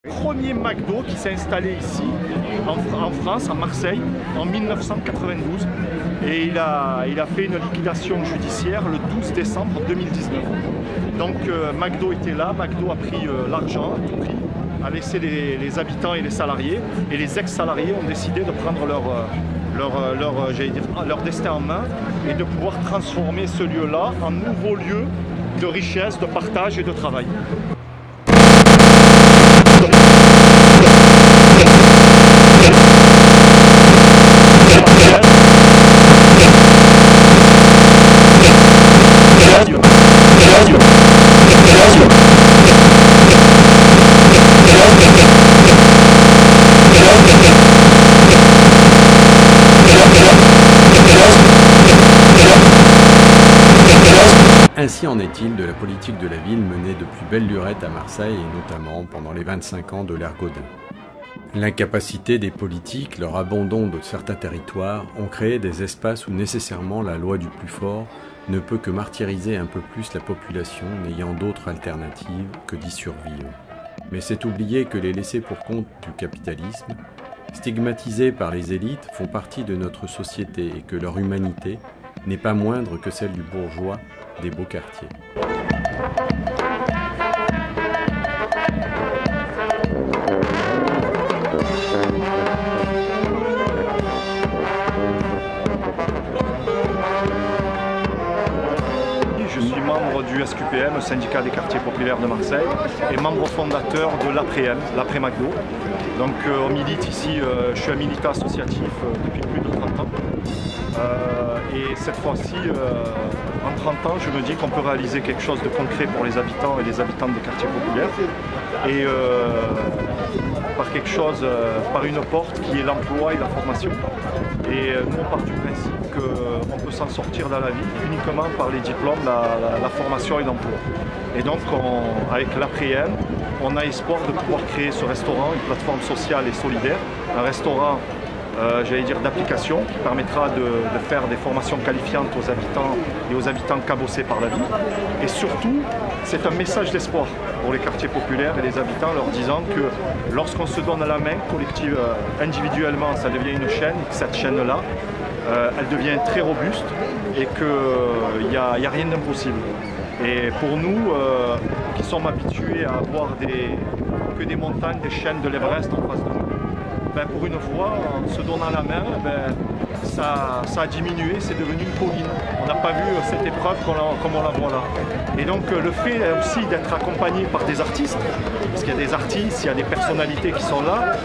Le premier McDo qui s'est installé ici, en France, à Marseille, en 1992. Et il a fait une liquidation judiciaire le 12 décembre 2019. Donc McDo était là, McDo a pris l'argent à tout prix, a laissé les habitants et les salariés. Et les ex-salariés ont décidé de prendre leur destin en main et de pouvoir transformer ce lieu-là en nouveau lieu de richesse, de partage et de travail. Ainsi en est-il de la politique de la ville menée depuis belle lurette à Marseille et notamment pendant les 25 ans de l'ère Gaudin. L'incapacité des politiques, leur abandon de certains territoires ont créé des espaces où nécessairement la loi du plus fort ne peut que martyriser un peu plus la population n'ayant d'autre alternative que d'y survivre. Mais c'est oublier que les laissés pour compte du capitalisme, stigmatisés par les élites, font partie de notre société et que leur humanité n'est pas moindre que celle du bourgeois des beaux quartiers. Je suis membre du SQPM, le syndicat des quartiers populaires de Marseille, et membre fondateur de l'APREM, l'après-McDo. Donc on milite ici, je suis un militant associatif depuis plus de 30 ans. Et cette fois-ci, en 30 ans, je me dis qu'on peut réaliser quelque chose de concret pour les habitants et les habitantes des quartiers populaires. Et par quelque chose, par une porte qui est l'emploi et la formation. Et nous, on part du principe qu'on peut s'en sortir dans la vie uniquement par les diplômes, la formation et l'emploi. Et donc, avec l'APREM, on a espoir de pouvoir créer ce restaurant, une plateforme sociale et solidaire, un restaurant j'allais dire d'application qui permettra de faire des formations qualifiantes aux habitants et aux habitants cabossés par la vie. Et surtout, c'est un message d'espoir pour les quartiers populaires et les habitants, leur disant que lorsqu'on se donne à la main, collective, individuellement, ça devient une chaîne, et que cette chaîne-là, elle devient très robuste et qu'il n'y a rien d'impossible. Et pour nous, qui sommes habitués à avoir que des montagnes, des chaînes de l'Everest en face de nous, ben pour une fois, en se donnant la main, ben ça a diminué, c'est devenu une colline. On n'a pas vu cette épreuve comme on la voit là. Et donc le fait aussi d'être accompagné par des artistes, parce qu'il y a des artistes, il y a des personnalités qui sont là,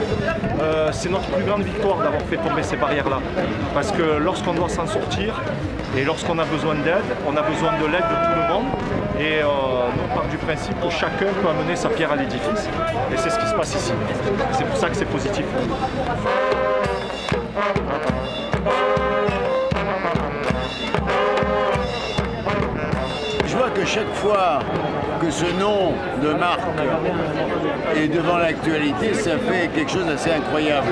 c'est notre plus grande victoire d'avoir fait tomber ces barrières-là. Parce que lorsqu'on doit s'en sortir, et lorsqu'on a besoin d'aide, on a besoin de l'aide de tout le monde. Et nous, on part du principe que chacun peut amener sa pierre à l'édifice. Et c'est ce qui se passe ici. C'est pour ça que c'est positif. Je vois que chaque fois que ce nom de marque est devant l'actualité, ça fait quelque chose d'assez incroyable.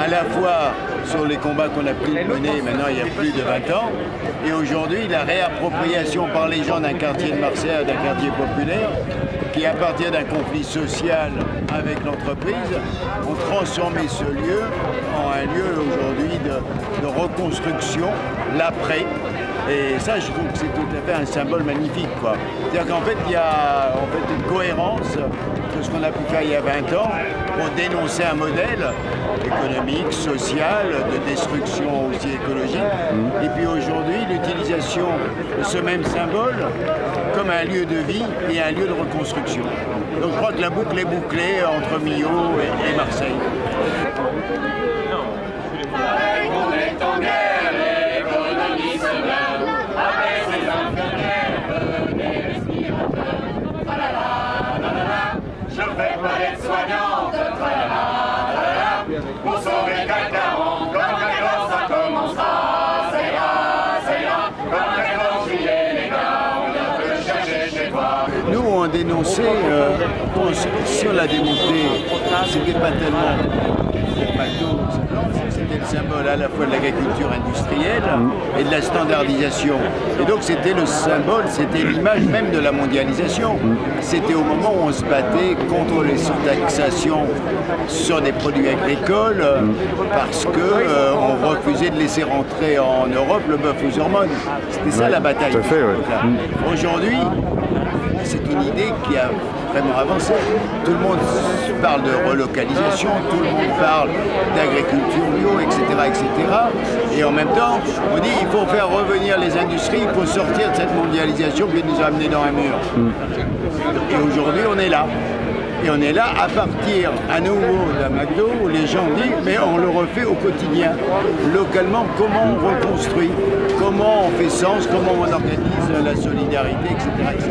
À la fois sur les combats qu'on a pu mener maintenant il y a plus de 20 ans, et aujourd'hui la réappropriation par les gens d'un quartier de Marseille, d'un quartier populaire, qui à partir d'un conflit social avec l'entreprise, ont transformé ce lieu en un lieu aujourd'hui de reconstruction, l'après. Et ça, je trouve que c'est tout à fait un symbole magnifique, quoi. C'est-à-dire qu'en fait, il y a une cohérence de ce qu'on a pu faire il y a 20 ans pour dénoncer un modèle économique, social, de destruction aussi écologique. Et puis aujourd'hui, l'utilisation de ce même symbole comme un lieu de vie et un lieu de reconstruction. Donc je crois que la boucle est bouclée entre Millau et Marseille. Je fais pas d'être soignante, pour sauver quelqu'un, comme quand ça commencera, c'est là, comme quand juillet, les gars, on vient te chercher chez toi. Nous, on dénonçait, si on l'a démonté, c'était pas tellement McDo, c'était le symbole à la fois de l'agriculture industrielle et de la standardisation. Et donc c'était le symbole, c'était l'image même de la mondialisation. C'était au moment où on se battait contre les surtaxations sur des produits agricoles parce qu'on refusait de laisser rentrer en Europe le bœuf aux hormones. C'était ça la bataille. Tout à fait, ouais. Aujourd'hui, c'est une idée qui a vraiment avancé. Tout le monde parle de relocalisation, tout le monde parle d'agriculture bio, etc., etc. Et en même temps, on dit qu'il faut faire revenir les industries, il faut sortir de cette mondialisation qui nous a amenés dans un mur. Et aujourd'hui, on est là. Et on est là à partir à nouveau d'un McDo où les gens disent mais on le refait au quotidien. Localement, comment on reconstruit, comment on fait sens, comment on organise la solidarité, etc. etc.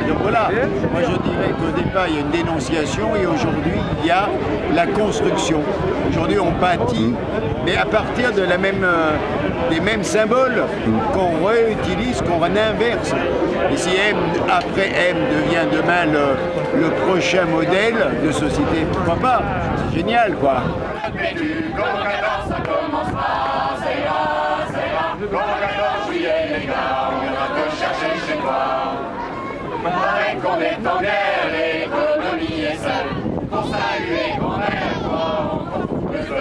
Et donc voilà, moi je dirais qu'au départ il y a une dénonciation et aujourd'hui il y a la construction. Aujourd'hui on bâtit, mais à partir de des mêmes symboles qu'on réutilise, qu'on inverse. Et si M après M devient demain le prochain modèle de société, pourquoi pas? C'est génial quoi. Ça commencera, c'est là, le 14 juillet les gars, on viendra te chercher chez toi. Pareil qu'on est en guerre, l'économie est seule, pour saluer qu'on est fort, on fout le feu.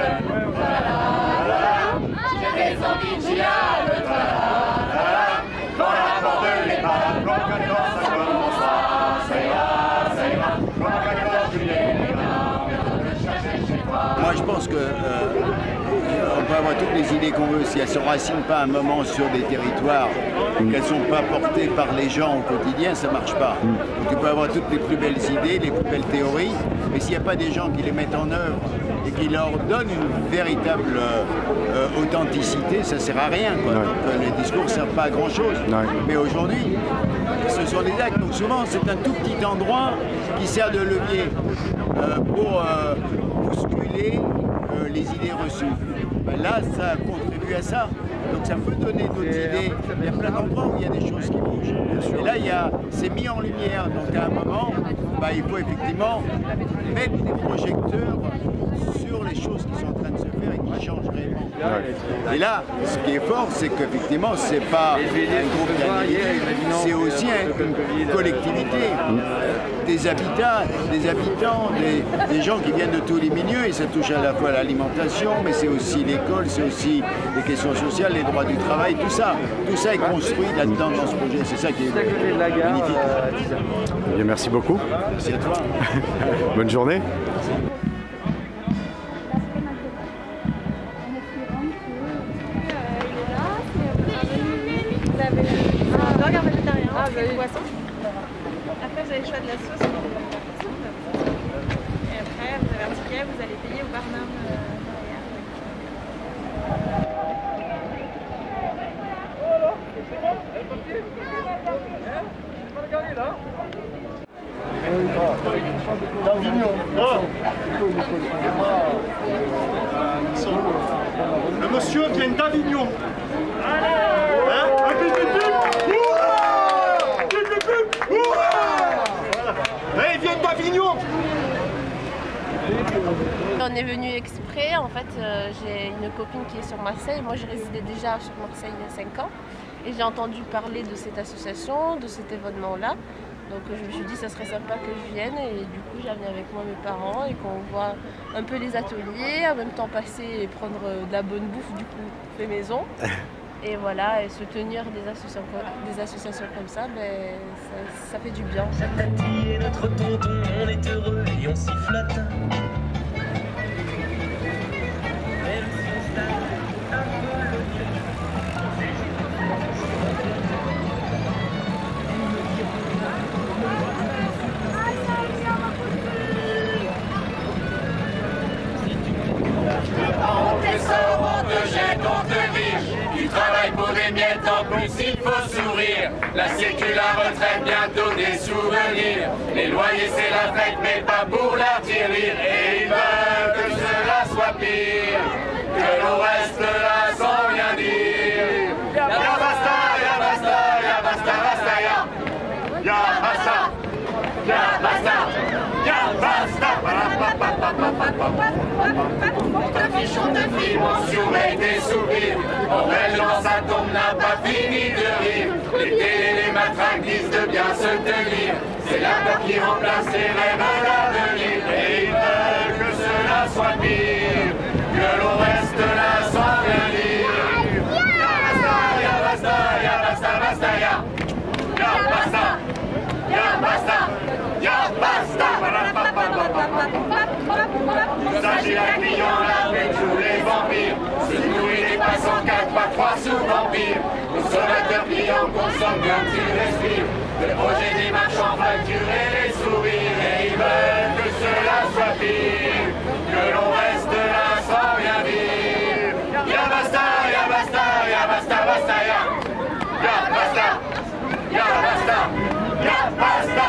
J'ai des envies de giade, dans la porte de l'épave, le 14 ça commencera, c'est là, le 14 juillet les gars, on viendra te chercher chez toi. Moi je pense que on peut avoir toutes les idées qu'on veut, si elles ne s'enracinent pas un moment sur des territoires, qu'elles ne sont pas portées par les gens au quotidien, ça ne marche pas. Donc, tu peux avoir toutes les plus belles idées, les plus belles théories, mais s'il n'y a pas des gens qui les mettent en œuvre et qui leur donnent une véritable authenticité, ça ne sert à rien. Quoi. Donc, les discours ne servent pas à grand chose. Mais aujourd'hui, ce sont des actes. Donc souvent, c'est un tout petit endroit qui sert de levier pour bousculer les idées reçues. Ben là, ça contribue à ça. Donc ça peut donner d'autres idées. Il y a plein d'endroits où il y a des choses qui bougent. Et là, c'est mis en lumière. Donc à un moment, ben, il faut effectivement mettre des projecteurs sur les choses qui sont en train de se faire et qui changent réellement. Et là, ce qui est fort, c'est qu'effectivement, c'est pas un groupe d'individus, c'est aussi une collectivité. Des habitants, des gens qui viennent de tous les milieux, et ça touche à la fois l'alimentation, mais c'est aussi l'école, c'est aussi les questions sociales, les droits du travail, tout ça est construit là-dedans dans ce projet, c'est ça qui est magnifique. Bien, merci beaucoup. Merci à toi. Bonne journée. Vous avez un burger végétarien, un poisson. Après, vous avez le choix de la sauce. Et après, vous avez un ticket, vous allez payer au barnum derrière. Le monsieur vient d'Avignon. Il vient d'Avignon. On est venu exprès, en fait j'ai une copine qui est sur Marseille, moi je résidais déjà sur Marseille il y a 5 ans et j'ai entendu parler de cette association, de cet événement là, donc je me suis dit ça serait sympa que je vienne et du coup j'ai amené avec moi mes parents et qu'on voit un peu les ateliers, en même temps passer et prendre de la bonne bouffe du coup fait maison. Et voilà, et soutenir des associations comme ça, ben, ça fait du bien. Chaque tati est notre tonton, on est heureux et on s'y flotte. Même si on stagne un peu le pied. On te sort, on te jette, on te vire. Tu travailles pour des miettes, en plus il faut sourire. La sécu, la retraite, bientôt des souvenirs. Les loyers c'est la fête, mais pas pour l'artillerie. Et ils veulent que cela soit pire, que l'on reste là sans rien dire. Ya basta, ya basta, ya basta, basta, ya. Ya basta, ya basta, ya basta. s'affiche, on te filme, on surveille tes soupirs. Orwell dans sa tombe n'a pas fini de rire. Les télés, les matraques disent de bien se tenir. C'est la peur qui remplace les rêves à l'avenir. Et ils veulent que cela soit pire, que l'on reste là sans rien dire. Ya basta, ya basta, basta, ya. Ya basta, ya basta, ya basta. Il s'agit d'un client, la paix, tous les vampires. Se nourrit des passants, 4 pas 3 sous-vampires. Consommateurs, clients, consomme bien, tu respires. Le projet des marchands, facturer les sourires. Et ils veulent que cela soit pire, que l'on reste là sans rien dire. Ya basta, ya basta, ya basta, basta, ya. Ya basta, ya basta, ya basta.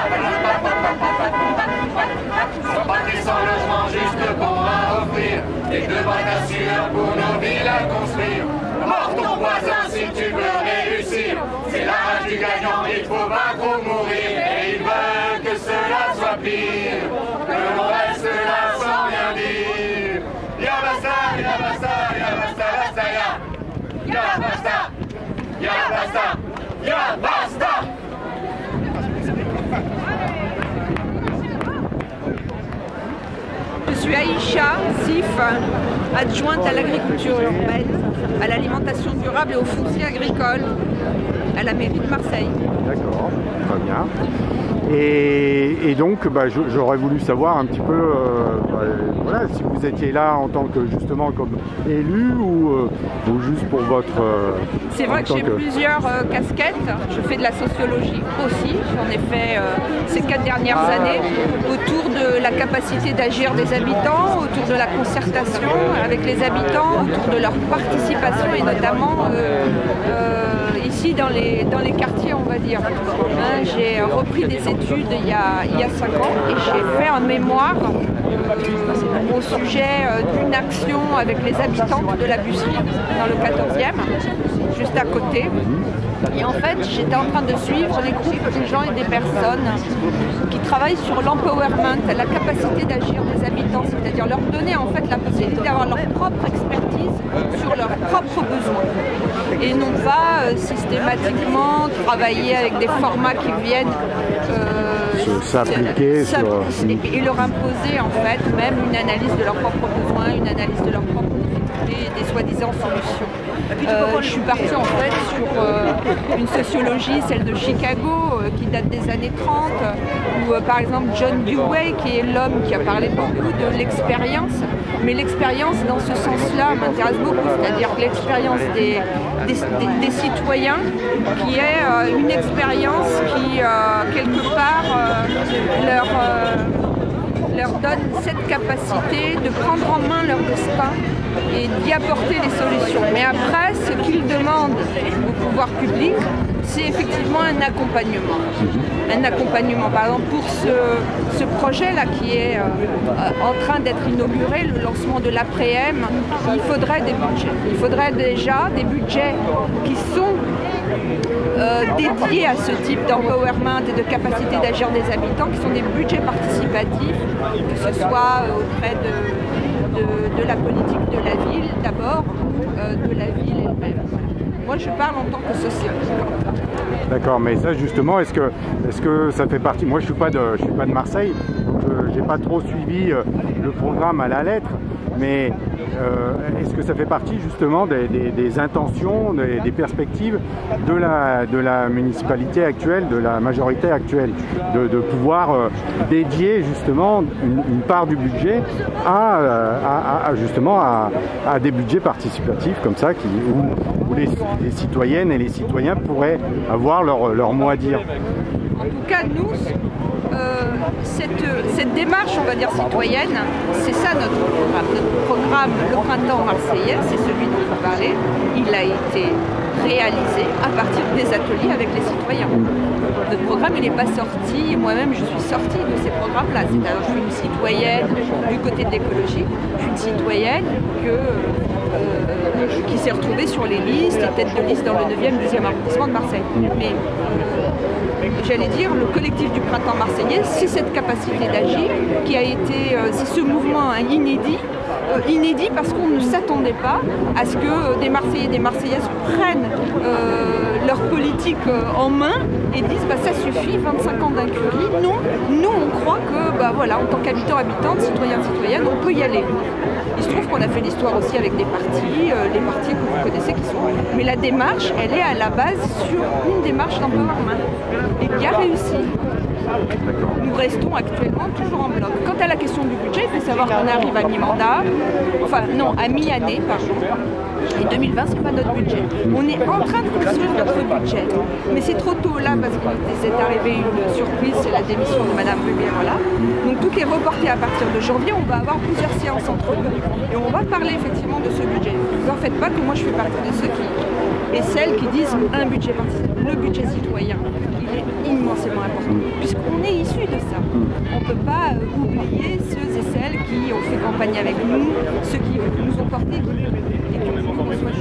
Sans patrie, sans logement, juste bon à offrir. Et devant ta sueur pour nos villes à construire. Mort ton voisin si tu veux réussir. C'est la rage du gagnant, il faut vaincre ou mourir. Et ils veulent que cela soit pire, que l'on reste là sans rien dire. Ya basta, ya basta, ya basta, basta, ya. Ya basta, ya basta, ya basta. Je suis Aïcha Sif, adjointe à l'agriculture urbaine, à l'alimentation durable et au foncier agricole à la mairie de Marseille. D'accord, très bien. Et donc, j'aurais voulu savoir un petit peu, voilà, si vous étiez là en tant que justement comme élu ou juste pour votre. C'est vrai que j'ai plusieurs casquettes. Je fais de la sociologie aussi. J'en ai fait ces 4 dernières années autour de la capacité d'agir des habitants, autour de la concertation avec les habitants, autour de leur participation et notamment ici dans les quartiers, on va dire. J'ai repris des études il y a 5 ans et j'ai fait un mémoire au sujet d'une action avec les habitants de la Busserie dans le 14e, juste à côté. Et en fait, j'étais en train de suivre les groupes de gens et des personnes qui travaillent sur l'empowerment, la capacité d'agir des habitants, c'est-à-dire leur donner en fait la possibilité d'avoir leur propre expertise sur leurs propres besoins. Et non pas systématiquement travailler avec des formats qui viennent s'appliquer et leur imposer en fait même une analyse de leurs propres besoins, une analyse de leurs propres difficultés, des soi-disant solutions. Je suis partie en fait sur une sociologie, celle de Chicago, qui date des années 30, où par exemple John Dewey, qui est l'homme qui a parlé beaucoup de l'expérience, mais l'expérience dans ce sens-là m'intéresse beaucoup, c'est-à-dire l'expérience des citoyens, qui est une expérience qui, quelque part, leur donne cette capacité de prendre en main leur destin et d'y apporter des solutions. Mais après, ce qu'ils demandent au pouvoir public, c'est effectivement un accompagnement. Un accompagnement, par exemple, pour ce projet-là qui est en train d'être inauguré, le lancement de l'après-m, il faudrait des budgets. Il faudrait déjà des budgets qui sont dédiés à ce type d'empowerment et de capacité d'agir des habitants, qui sont des budgets participatifs, que ce soit auprès de la politique de la ville d'abord, de la ville elle-même. Moi je parle en tant que sociologue. D'accord, mais ça justement, est-ce que ça fait partie? Moi je suis pas de Marseille, donc j'ai pas trop suivi le programme à la lettre, mais est-ce que ça fait partie justement des intentions, des perspectives de la municipalité actuelle, de la majorité actuelle, de pouvoir dédier justement une part du budget justement à des budgets participatifs comme ça, où les citoyennes et les citoyens pourraient avoir leur mot à dire? En tout cas, nous, cette démarche, on va dire, citoyenne, c'est ça notre programme. Notre programme, le printemps marseillais, c'est celui dont vous parlez. Il a été réalisé à partir des ateliers avec les citoyens. Notre programme, il n'est pas sorti, moi-même je suis sortie de ces programmes-là. C'est-à-dire, je suis une citoyenne du côté de l'écologie, je suis une citoyenne qui s'est retrouvée sur les listes, et tête de liste dans le 9e, 10e arrondissement de Marseille. Mais j'allais dire, le collectif du printemps marseillais, c'est cette capacité d'agir qui a été, c'est ce mouvement inédit inédit parce qu'on ne s'attendait pas à ce que des Marseillais et des Marseillaises prennent leur politique en main et disent bah, ça suffit, 25 ans d'incurie. Non, nous on croit que bah, voilà, en tant qu'habitants, habitantes, citoyens, citoyennes, on peut y aller. Il se trouve qu'on a fait l'histoire aussi avec des partis, les partis que vous connaissez qui sont... Mais la démarche, elle est à la base sur une démarche d'empowerment et qui a réussi. Nous restons actuellement toujours en bloc. Quant à la question du budget, il faut savoir qu'on arrive à mi-mandat, enfin non, à mi-année, pardon. Et 2020, c'est pas notre budget. On est en train de construire notre budget. Mais c'est trop tôt là parce qu'il s'est arrivé une surprise, c'est la démission de Madame Rubiera là. Donc tout est reporté à partir de janvier. On va avoir plusieurs séances entre eux et on va parler effectivement de ce budget. Ne vous en faites pas que moi je fais partie de ceux qui et celles qui disent un budget participatif. Le budget citoyen, il est immensément important puisqu'on est issu de ça. On ne peut pas oublier ceux et celles qui ont fait campagne avec nous, ceux qui nous ont portés et qui ont voulu qu'on soit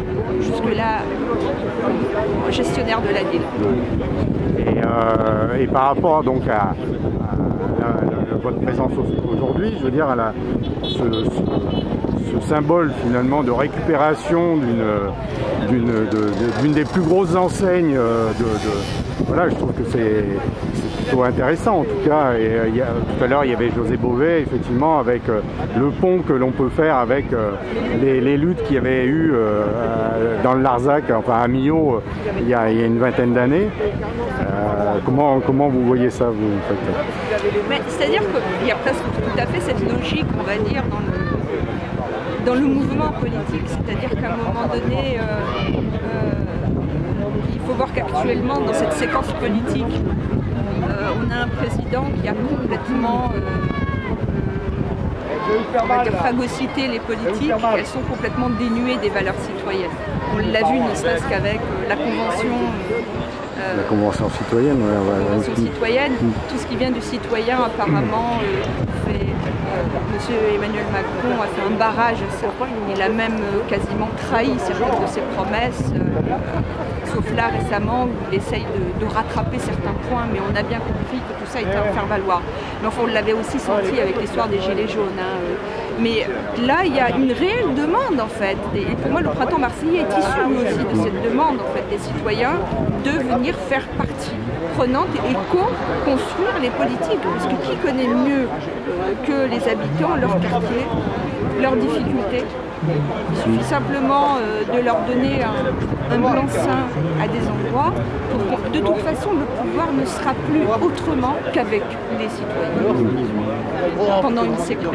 jusque-là gestionnaire de la ville. Et par rapport donc à votre présence aujourd'hui, je veux dire, à ce symbole finalement de récupération d'une des plus grosses enseignes voilà, je trouve que c'est plutôt intéressant en tout cas. Et tout à l'heure il y avait José Bové effectivement avec le pont que l'on peut faire avec les luttes qu'il y avait eu dans le Larzac, enfin à Millau il y a une vingtaine d'années. Comment vous voyez ça vous en fait? C'est-à-dire qu'il y a presque tout à fait cette logique, on va dire, dans le mouvement politique, c'est-à-dire qu'à un moment donné, il faut voir qu'actuellement, dans cette séquence politique, on a un président qui a complètement on va dire, phagocyté les politiques, elles sont complètement dénuées des valeurs citoyennes. On l'a vu ne serait-ce qu'avec la convention. La convention citoyenne, la convention citoyenne, tout ce qui vient du citoyen apparemment Monsieur Emmanuel Macron a fait un barrage, il a même quasiment trahi certaines de ses promesses, sauf là récemment où il essaye de rattraper certains points, mais on a bien compris que tout ça était à faire valoir. Mais enfin on l'avait aussi senti avec l'histoire des Gilets jaunes. Mais là il y a une réelle demande en fait, et pour moi le printemps marseillais est issu lui aussi de cette demande en fait des citoyens de venir faire partie prenante et co-construire les politiques, parce que qui connaît mieux que les habitants, leur quartier, leurs difficultés. Il suffit simplement de leur donner un blanc-seing à des endroits. Pour, de toute façon, le pouvoir ne sera plus autrement qu'avec les citoyens pendant une séquence.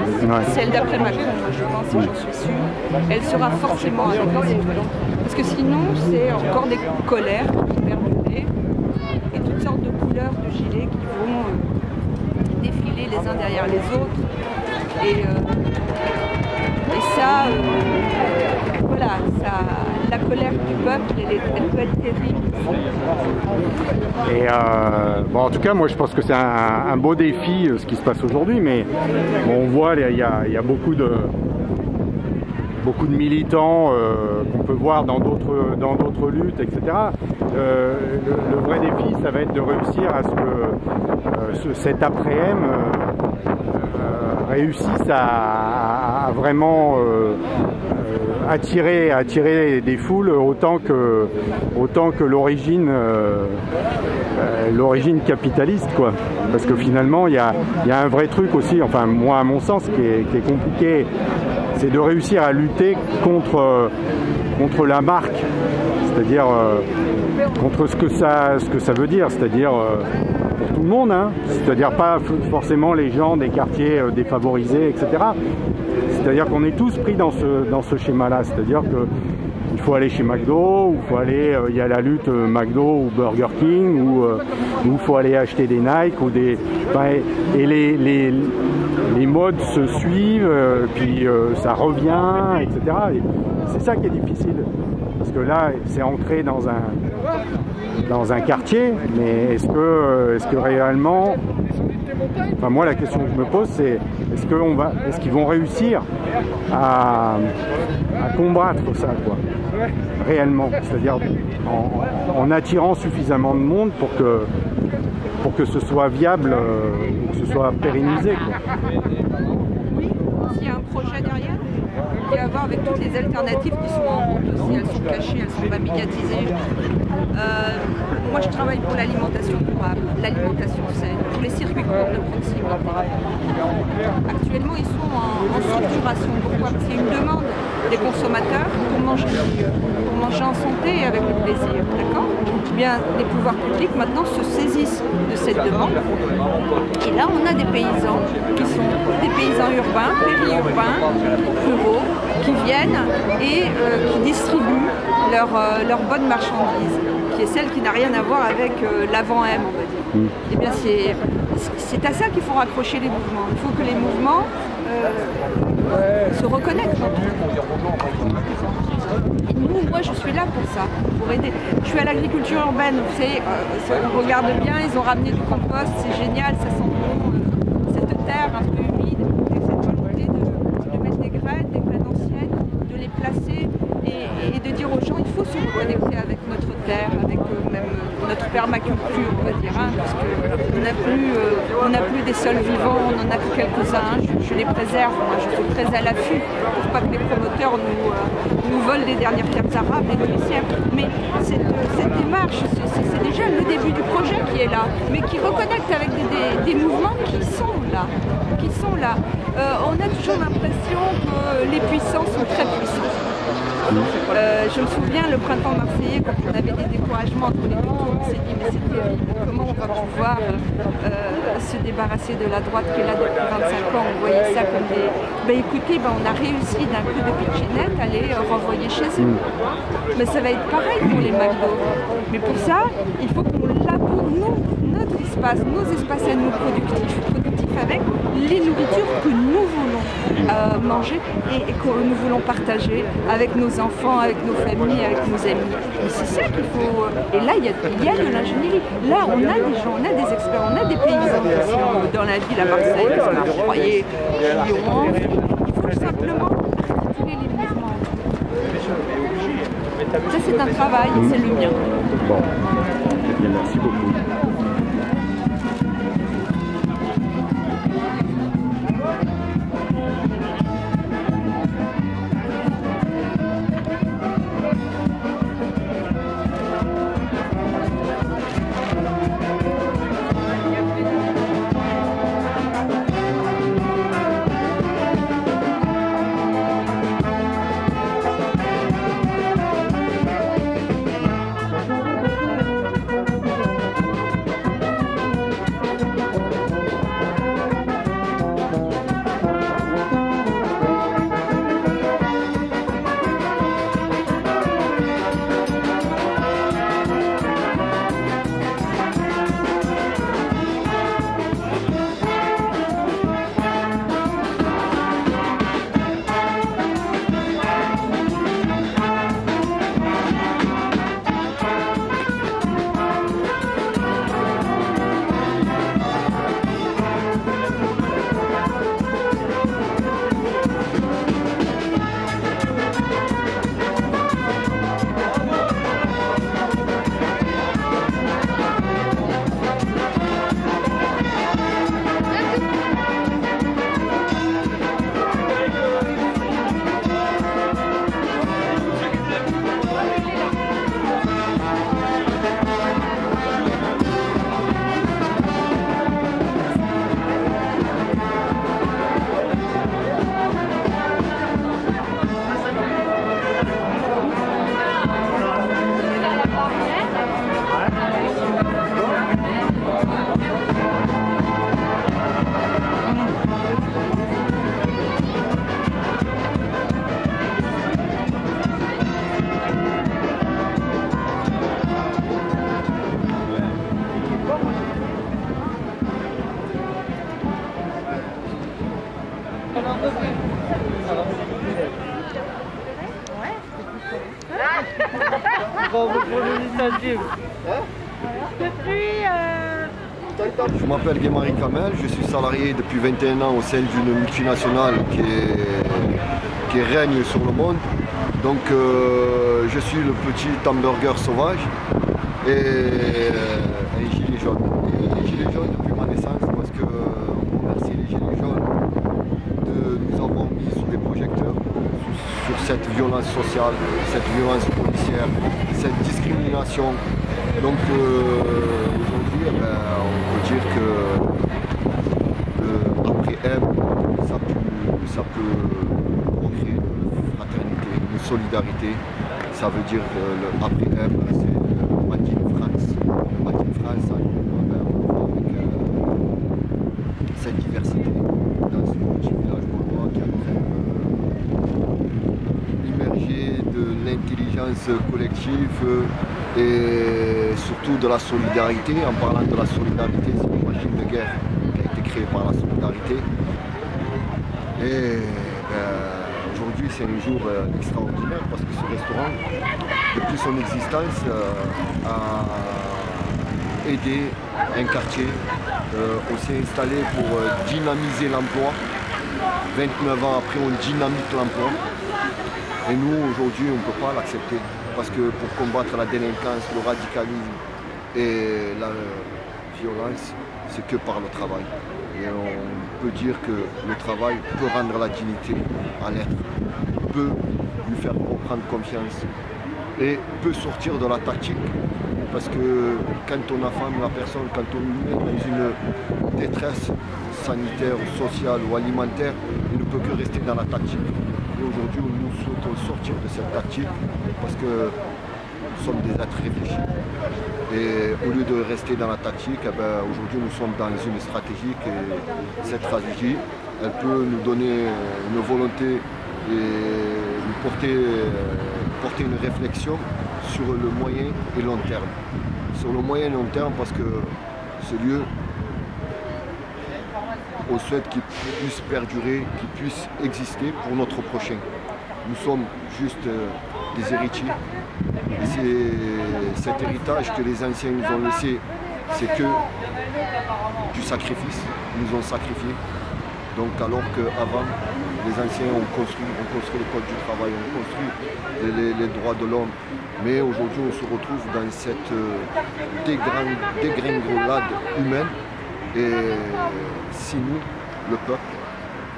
Celle d'après Macron, je pense, et j'en suis sûre, elle sera forcément avec les citoyens. Parce que sinon, c'est encore des colères qui perdurer et toutes sortes de couleurs de gilets qui vont défiler les uns derrière les autres. Et ça, voilà, la colère du peuple, elle peut être terrible. Et bon, en tout cas, moi je pense que c'est un beau défi ce qui se passe aujourd'hui, mais bon, on voit, il y a beaucoup de militants qu'on peut voir dans d'autres luttes, etc. Le vrai défi, ça va être de réussir à ce que cet après-m réussisse à vraiment attirer des foules autant que l'origine capitaliste, quoi. Parce que finalement il y a un vrai truc aussi, enfin moi à mon sens qui est compliqué, c'est de réussir à lutter contre la marque, c'est-à-dire contre ce que ça veut dire, c'est-à-dire pour tout le monde, hein, c'est-à-dire pas forcément les gens des quartiers défavorisés, etc. C'est-à-dire qu'on est tous pris dans ce schéma-là, c'est-à-dire que il faut aller chez McDo, ou faut aller, il y a la lutte McDo ou Burger King, ou il faut aller acheter des Nike ou des, enfin, et les modes se suivent, puis ça revient, etc. Et c'est ça qui est difficile, parce que là, c'est ancré dans un quartier, mais est-ce que réellement, enfin moi la question que je me pose c'est est-ce qu'ils vont réussir à combattre ça, quoi, réellement, c'est-à-dire en attirant suffisamment de monde pour que ce soit viable, que ce soit pérennisé, quoi. Oui, s'il y a un projet derrière. Il y a à voir avec toutes les alternatives qui sont en route aussi. Elles sont cachées, elles ne sont pas médiatisées. Moi, je travaille pour l'alimentation durable, l'alimentation saine, pour les circuits courts de proximité. Actuellement, ils sont en structuration. Pourquoi? Parce qu'il y a une demande des consommateurs pour manger en santé et avec le plaisir. D'accord? Eh bien, les pouvoirs publics maintenant se saisissent de cette demande. Et là, on a des paysans qui sont des paysans urbains, périurbains, ruraux, qui viennent et qui distribuent leur bonne marchandise, qui est celle qui n'a rien à voir avec l'avant-M, on va dire. Eh bien, c'est à ça qu'il faut raccrocher les mouvements. Il faut que les mouvements se reconnectent entre eux. Et nous, moi, je suis là pour ça, pour aider. Je suis à l'agriculture urbaine, vous savez, on regarde bien, ils ont ramené du compost, c'est génial, ça sent bon, cette terre un peu humide, avec cette volonté de mettre des graines anciennes, de les placer et de dire aux gens, il faut se reconnecter avec notre terre, avec même notre permaculture, on va dire, hein, parce qu'on n'a plus des sols vivants, on en a que quelques-uns, je les préserve, moi je suis très à l'affût pour pas que les promoteurs nous volent des dernières terres arables et nourricières. Mais cette démarche, c'est déjà le début du projet qui est là, mais qui reconnecte avec des mouvements qui sont là. On a toujours l'impression que les puissants sont très puissants. Je me souviens le printemps marseillais, quand on avait des découragements entre les deux tours, on s'est dit mais c'est terrible, comment on va pouvoir se débarrasser de la droite qui est là depuis 25 ans, on voyait ça comme des... Ben écoutez, on a réussi d'un coup de pitchinette à les renvoyer chez eux. Mais ça va être pareil pour les McDo. Mais pour ça, il faut qu'on laboure notre espace, nos espaces à nous productifs avec les nourritures que nous voulons manger et que nous voulons partager avec nos enfants, avec nos familles, avec nos amis. Mais c'est ça qu'il faut... Et là, il y a de l'ingénierie. Là, on a des gens, on a des experts, on a des paysans qui sont dans la ville à Marseille, parce qu'on a croyé qu'ils ont envie. Il faut simplement articuler les mouvements. Ça, c'est un travail, c'est le mien. Bon, bien, merci beaucoup. Je m'appelle Guémari Kamel, je suis salarié depuis 21 ans au sein d'une multinationale qui règne sur le monde. Donc je suis le petit hamburger sauvage et un gilet jaune. Et un gilet jaune depuis ma naissance parce que on remercie les gilets jaunes de nous avoir mis sous les projecteurs violence sociale, cette violence policière, cette discrimination. Donc aujourd'hui, on peut dire que après M, ça peut créer une fraternité, une solidarité. Ça veut dire que le après M, c'est Made in France. Made in France, avec cette diversité dans ce petit village gaulois qui est en train d'immerger de l'intelligence collective et surtout de la solidarité. En parlant de la solidarité, c'est une machine de guerre qui a été créée par la solidarité. Et aujourd'hui, c'est un jour extraordinaire parce que ce restaurant, depuis son existence, a aidé un quartier. On s'est installé pour dynamiser l'emploi. 29 ans après, on dynamite l'emploi. Et nous, aujourd'hui, on ne peut pas l'accepter. Parce que pour combattre la délinquance, le radicalisme et la violence, c'est que par le travail. Et on peut dire que le travail peut rendre la dignité à l'être, peut lui faire prendre confiance et peut sortir de la tactique. Parce que quand on affame la personne, quand on lui met dans une détresse sanitaire, sociale ou alimentaire, il ne peut que rester dans la tactique. Et aujourd'hui, nous souhaitons sortir de cette tactique parce que nous sommes des êtres réfléchis. Et au lieu de rester dans la tactique, aujourd'hui nous sommes dans une stratégie et cette stratégie, elle peut nous donner une volonté et nous porter une réflexion sur le moyen et long terme. Sur le moyen et long terme parce que ce lieu, on souhaite qu'il puisse perdurer, qu'il puisse exister pour notre prochain. Nous sommes juste des héritiers. Et cet héritage que les anciens nous ont laissé, c'est que du sacrifice. Ils nous ont sacrifiés. Donc alors qu'avant, les anciens ont construit le code du travail, ont construit les droits de l'homme. Mais aujourd'hui, on se retrouve dans cette dégringolade humaine. Et si nous, le peuple,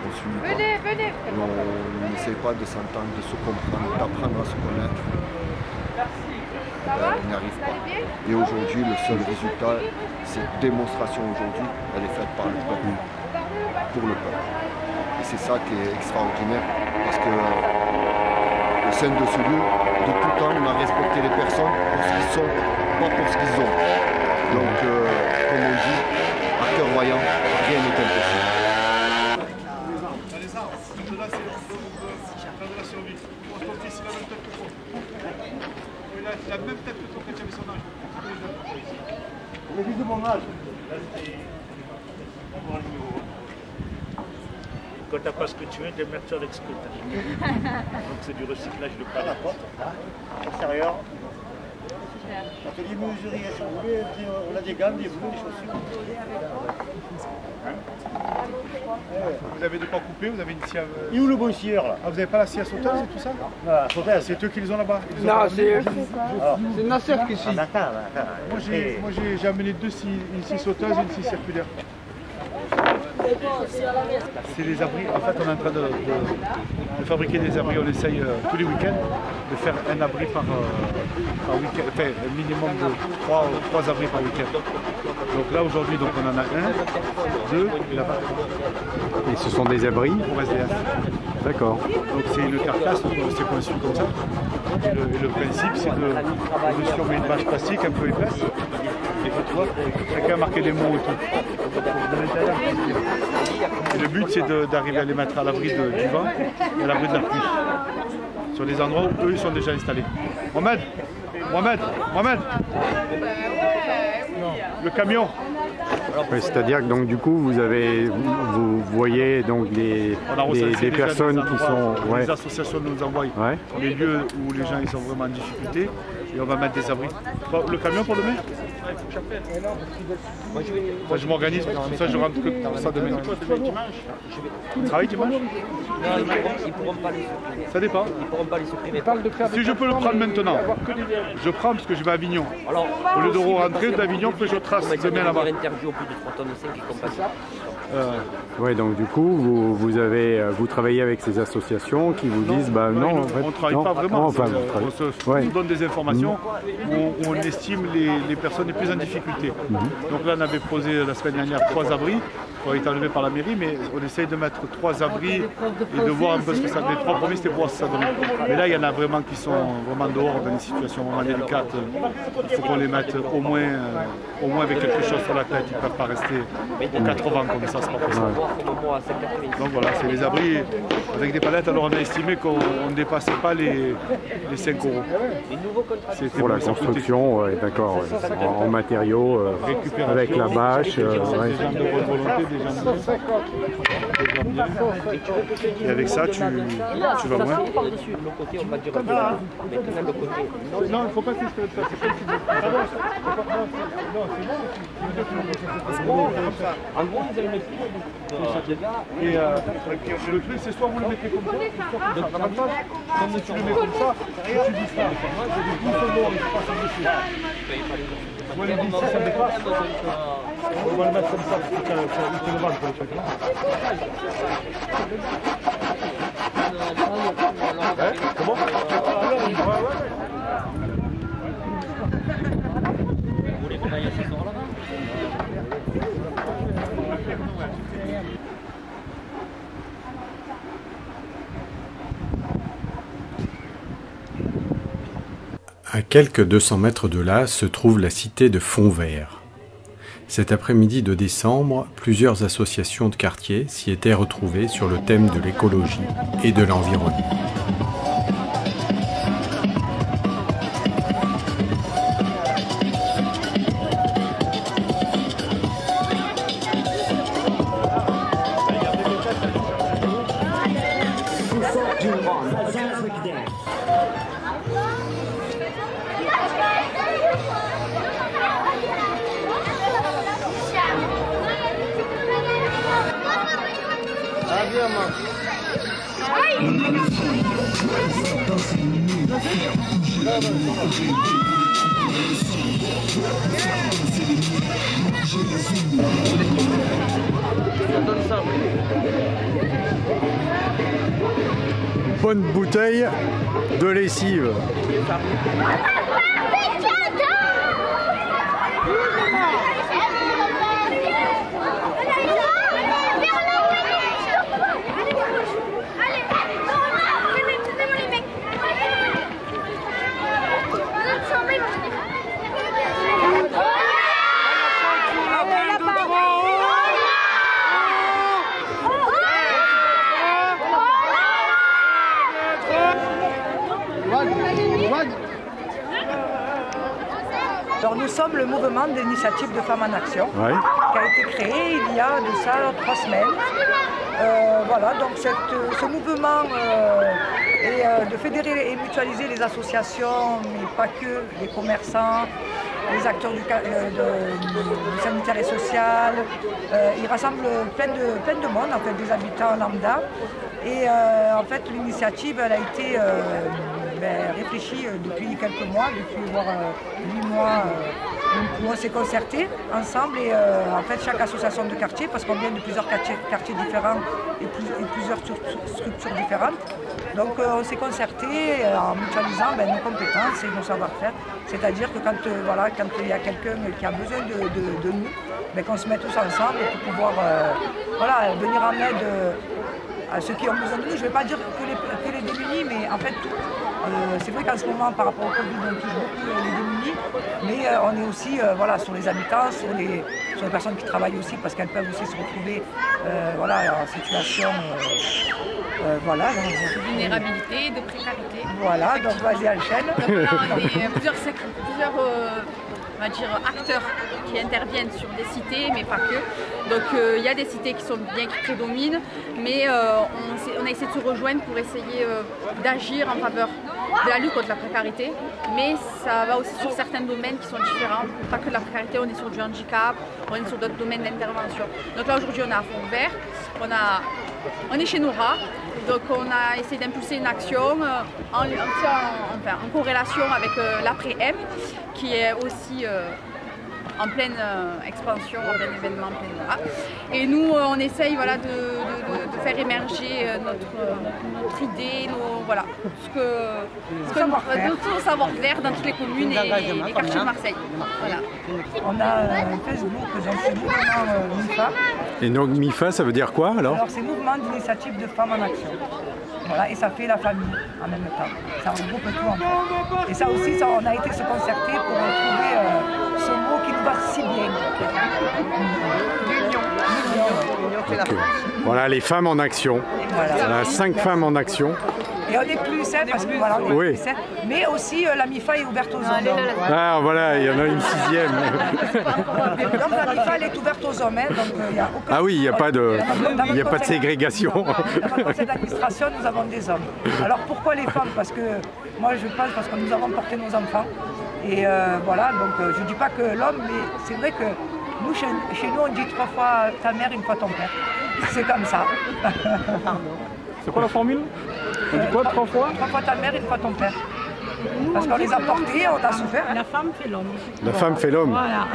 on ne suit pas, on n'essaye pas de s'entendre, de se comprendre, d'apprendre à se connaître, on n'y arrive pas. Et aujourd'hui, le seul résultat, cette démonstration aujourd'hui, elle est faite par le peuple, pour le peuple. Et c'est ça qui est extraordinaire, parce que au sein de ce lieu, de tout temps, on a respecté les personnes pour ce qu'ils sont, pas pour ce qu'ils ont. Donc, comme on dit, à cœur voyant, rien n'est impossible. La même tête que ton chrétien, son âge. On est de mon âge. Quand t'as pas ce que tu veux, démerde-toi avec ce que t'as. Donc c'est du recyclage de palais. Extérieur. Atelier mesurier, si vous voulez, on a des gammes, des blouses, des chaussures. Vous avez de quoi couper, vous avez une scie. Et où le boissière là? Ah, vous n'avez pas la scie à sauteuse et tout ça? Non, c'est eux qui les ont là-bas. Non, c'est Nasser qui scie. Moi j'ai amené deux scies, une scie sauteuse et une scie circulaire. C'est des abris. En fait, on est en train de fabriquer des abris. On essaye tous les week-ends de faire un abri par week-end, enfin un minimum de 3 abris par week-end. Donc là aujourd'hui, on en a 1, 2 et là-bas. Et ce sont des abris pour SDF. D'accord. Donc c'est une carcasse, c'est conçu comme ça. Et le principe, c'est de dessus on met une bâche plastique un peu épaisse. Et tu vois, chacun a marqué des mots et tout. Et le but, c'est d'arriver à les mettre à l'abri du vent et à l'abri de la pluie. Sur des endroits où eux, ils sont déjà installés. Mohamed, le camion. C'est-à-dire que donc du coup vous voyez donc des personnes qui sont les associations nous envoient les lieux où les gens ils sont vraiment en difficulté et on va mettre des abris. Le camion pour demain? Moi, je m'organise, comme ça je rentre que pour ça demain. Tu travailles dimanche? Ils pourront pas les supprimer. Ça dépend. Ils pourront pas les supprimer. Si je peux le prendre maintenant, je prends parce que je vais à Avignon. Alors, au lieu de rentrer d'Avignon, que je trace demain là-bas. Interview au plus de 3 tonnes 5 qui sont passés. Oui, donc du coup, vous travaillez avec ces associations qui vous disent non, en fait, on ne travaille pas vraiment. On nous donne des informations où on estime les personnes les plus en difficulté. Donc là, on avait posé la semaine dernière 3 abris qui ont été enlevés par la mairie, mais on essaye de mettre 3 abris et de voir un peu ce que ça donne. Les 3 premiers, c'était pour voir ce que ça donne. Mais là, il y en a vraiment qui sont vraiment dehors dans des situations vraiment délicates. Il faut qu'on les mette au moins avec quelque chose sur la tête. Ils ne peuvent pas rester aux 80 comme ça, c'est pas possible. Donc voilà, c'est les abris avec des palettes. Alors on a estimé qu'on ne dépassait pas les 5 €. Pour la construction, d'accord, en matériaux, avec la bâche. Des gens de bonne volonté, des gens bien. Et avec ça, tu vas moins. Non, il ne faut pas que ça. En gros, vous avez une et le truc, c'est soit vous le mettez comme ça, comme tu le mets comme ça, tu dis ça. J'ai dit 12 secondes, il faut pas s'en dessus. Moi, les 10, si ça dépasse, on va le mettre comme ça pour que tu le vannes pour le truc. Comment? Vous voulez qu'on aille à ce soir là-bas? À quelques 200 mètres de là se trouve la cité de Fontvert. Cet après-midi de décembre, plusieurs associations de quartier s'y étaient retrouvées sur le thème de l'écologie et de l'environnement. Bonne bouteille de lessive. Alors nous sommes le mouvement d'initiative de femmes en action qui a été créé il y a de ça 3 semaines. Voilà, donc ce mouvement est de fédérer et mutualiser les associations, mais pas que, les commerçants, les acteurs du sanitaire et social. Il rassemble plein de monde, en fait, des habitants lambda. Et en fait, l'initiative elle a été réfléchie depuis quelques mois, depuis voire 8 mois, où on s'est concerté ensemble et en fait chaque association de quartier, parce qu'on vient de plusieurs quartiers différents et plusieurs structures différentes. Donc on s'est concerté en mutualisant nos compétences et nos savoir-faire. C'est-à-dire que quand il y a quelqu'un qui a besoin de nous, qu'on se met tous ensemble pour pouvoir venir en aide à ceux qui ont besoin de nous. Je ne vais pas dire que les démunis, mais en fait tout. C'est vrai qu'en ce moment, par rapport au Covid, on touche beaucoup les démunis, mais on est aussi sur les habitants, sur les personnes qui travaillent aussi, parce qu'elles peuvent aussi se retrouver en situation de vulnérabilité, de précarité. Voilà, donc vas-y, enchaîne. Donc là, on est plusieurs on va dire, acteurs qui interviennent sur des cités, mais pas que. Donc il y a des cités qui sont bien qui prédominent, mais on a essayé de se rejoindre pour essayer d'agir en faveur de la lutte contre la précarité, mais ça va aussi sur certains domaines qui sont différents. Pas que de la précarité, on est sur du handicap, on est sur d'autres domaines d'intervention. Donc là aujourd'hui on est à Fontvert, on est chez Nora, donc on a essayé d'impulser une action en corrélation avec l'après-M, qui est aussi en pleine expansion, en plein événement, en pleine, voilà. Et nous, on essaye voilà, de faire émerger notre idée, voilà, notre savoir-faire dans toutes les communes et les quartiers de Marseille. Voilà. On a un Facebook, donc c'est mouvement MIFA. Et donc MIFA, ça veut dire quoi alors? Alors c'est Mouvement d'initiative de femmes en action. Voilà, et ça fait la famille en même temps. Ça regroupe tout en fait. Et ça aussi, on a été se concerter pour trouver ce mot qui nous va si bien. L'union. L'union, c'est la force. Voilà, les femmes en action. Voilà, 5 femmes en action. Et on est plus, parce que voilà, on est plus, mais aussi la MIFA est ouverte aux hommes. Ah voilà, il y en a une 6e. Donc la MIFA elle est ouverte aux hommes, donc il y a aucun... Ah oui, il n'y a pas de, ségrégation. Dans le conseil d'administration, nous avons des hommes. Alors pourquoi les femmes? Parce que moi je pense parce que nous avons porté nos enfants. Et voilà, donc je ne dis pas que l'homme, mais c'est vrai que nous, chez nous, on dit 3 fois ta mère, 1 fois ton père. C'est comme ça. C'est quoi la formule? On dit quoi, 3 fois? 3 fois ta mère, 1 fois ton père. Parce qu'on les a portés, on a souffert. La femme fait l'homme. La femme fait l'homme. Voilà.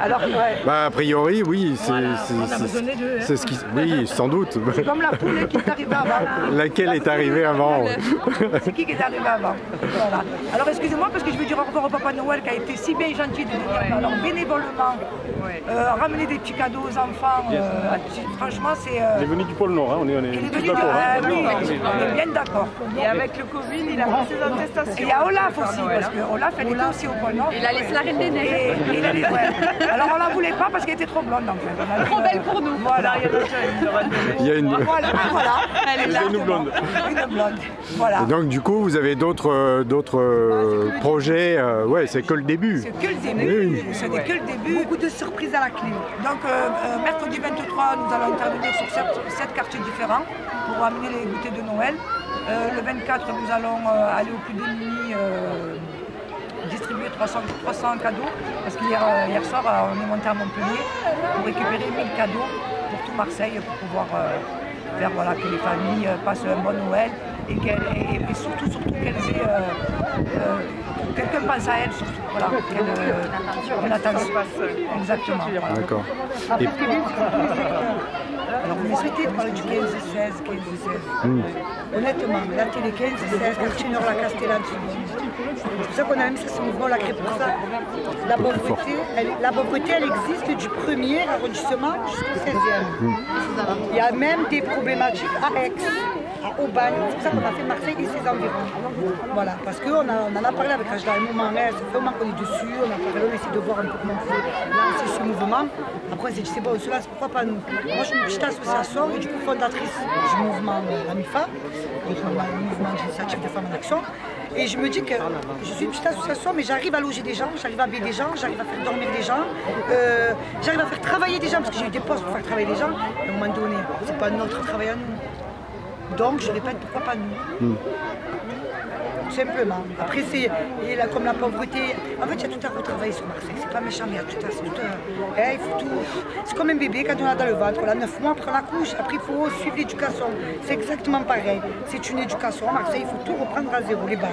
Alors, bah, a priori, oui, c'est ce qui... Oui, sans doute. C'est comme la poule qui est arrivée avant. Laquelle est arrivée avant? C'est qui est arrivé avant? Voilà. Alors, excusez-moi, parce que je veux dire au revoir au Papa Noël qui a été si bien gentil de venir, alors bénévolement, ramener des petits cadeaux aux enfants. Franchement, c'est... Il est venu du pôle Nord, hein. On est tous d'accord. Oui, on est bien d'accord. Et avec le Covid, il a fait ses attestations. Il y a Olaf aussi, parce que Olaf, elle était aussi au pôle Nord. Il a laissé la Reine des Neiges. Alors on la voulait pas parce qu'elle était trop blonde en fait. Trop belle pour nous. Voilà. Il y a une... Voilà. Elle est là. Une blonde. Une blonde. Voilà. Et donc du coup, vous avez d'autres projets. Ouais, c'est que le début. C'est que le début. C'est que le début. Beaucoup de surprises à la clé. Donc mercredi 23, nous allons intervenir sur 7 quartiers différents pour amener les goûters de Noël. Le 24, nous allons aller au plus démunis distribuer 300 cadeaux, parce qu'hier soir, on est monté à Montpellier pour récupérer 1000 cadeaux pour tout Marseille, pour pouvoir faire voilà, que les familles passent un bon Noël et surtout qu'elles aient... quelqu'un pense à elles, surtout, voilà, qu'elles attendent. Exactement. Voilà. D'accord. Alors, on est souhaité de parler du 15-16, 15-16. Honnêtement, la télé 15-16, quartier Nord, la Castellane, c'est pour ça qu'on a même ce mouvement, on l'a créé pour ça. La pauvreté, elle existe du 1er arrondissement jusqu'au 16e. Il y a même des problématiques à Aix, à Aubagne. C'est pour ça qu'on a fait Marseille et ses environs. Voilà, parce qu'on en a parlé avec Rajda, un moment, ça fait un moment qu'on est dessus, on a parlé, on essaie de voir un peu comment on peut lancer ce mouvement. Après, on s'est dit, c'est bon, cela, pourquoi pas nous? Moi, je suis une petite association et du coup fondatrice du mouvement la MIFA, le mouvement d'initiative de femmes en action. Et je me dis que je suis une petite association, mais j'arrive à loger des gens, j'arrive à habiller des gens, j'arrive à faire dormir des gens, j'arrive à faire travailler des gens, parce que j'ai eu des postes pour faire travailler des gens. Et à un moment donné, c'est pas notre travail à nous. Donc je répète, pourquoi pas nous? Simplement. Après, c'est comme la pauvreté. En fait, il y a tout à retravailler sur Marseille. C'est pas méchant, mais il y a tout à... il faut tout. C'est comme un bébé quand on a dans le ventre. On a 9 mois, on prend la couche. Après, il faut suivre l'éducation. C'est exactement pareil. C'est une éducation. À Marseille, il faut tout reprendre à zéro, les bases.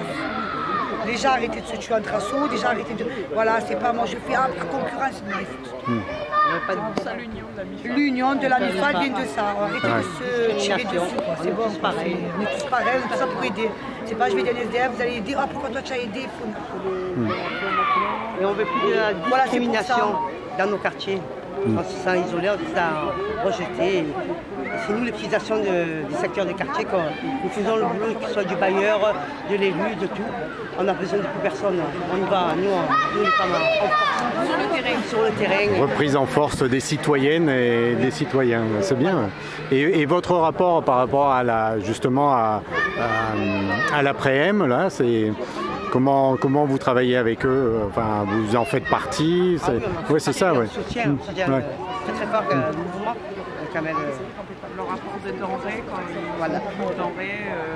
Déjà arrêter de se tuer entre assos, déjà arrêter de... Voilà, c'est pas moi, je fais par concurrence. Non, il faut... L'union de la MIFA vient de ça. Arrêtez de se tirer dessus. C'est bon, pareil. On est tous pareils, on est tous ça pour aider. C'est pas je vais aider les SDF, vous allez aider. Ah, pourquoi toi tu as aidé? Et on veut plus de la discrimination dans nos quartiers. On se sent isolé, on se sent rejeté. C'est nous l'utilisation du secteur des quartiers. Nous faisons le boulot, qu'il soit du bailleur, de l'élu, de tout. On n'a besoin de plus personne. On y va, nous les femmes, sur le terrain. Reprise en force des citoyennes et des citoyens, c'est bien. Et votre rapport par rapport à justement à l'après-M, là, c'est... Comment vous travaillez avec eux? Enfin, vous en faites partie? Oui, c'est ça, oui. On soutient très fort le mouvement. Quand même, leur rapport de denrées, quand voilà.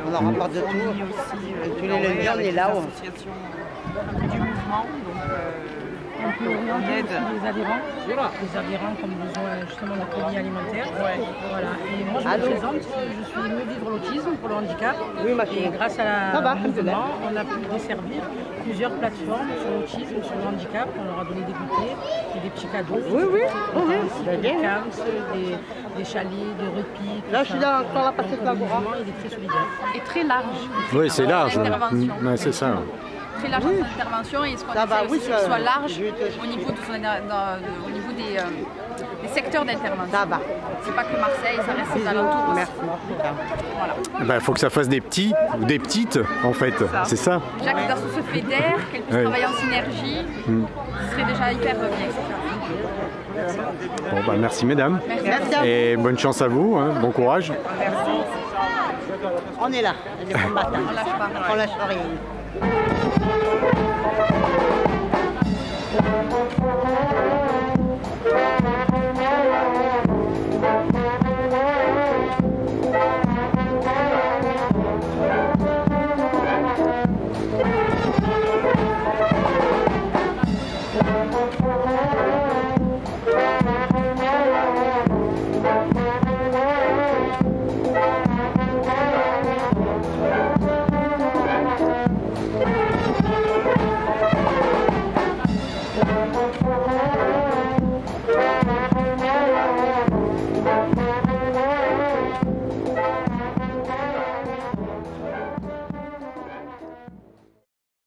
On leur rapporte de tout. Aussi, tous les lundis, on est là. L'association du mouvement. Donc, on peut orienter les adhérents qui ont besoin justement de crédit alimentaire. Voilà. Et moi je me présente, je suis Mieux Vivre l'Autisme pour le handicap. Et grâce à la mouvement, on a pu desservir plusieurs plateformes sur l'autisme, sur le handicap. On leur a donné des goûters et des petits cadeaux. Des camps, des chalets, des repas. Là, je suis là encore à passer de la voie. Il est très solidaire. Et très large. Oui, c'est large. Ouais, c'est ça. Très large dans son intervention et ce qu'on essaie aussi qu'il soit large au niveau, au niveau des secteurs d'intervention. C'est pas que Marseille, ça reste les alentours aussi. Voilà. Il faut que ça fasse des petits ou des petites en fait, c'est ça. Déjà que ça se fédère, qu'elles puissent travailler en synergie, ce serait déjà hyper bien. Bon, merci mesdames. Merci. Et bonne chance à vous, hein. Bon courage. Merci. On est là, les combattants. On lâche pas. On lâche rien.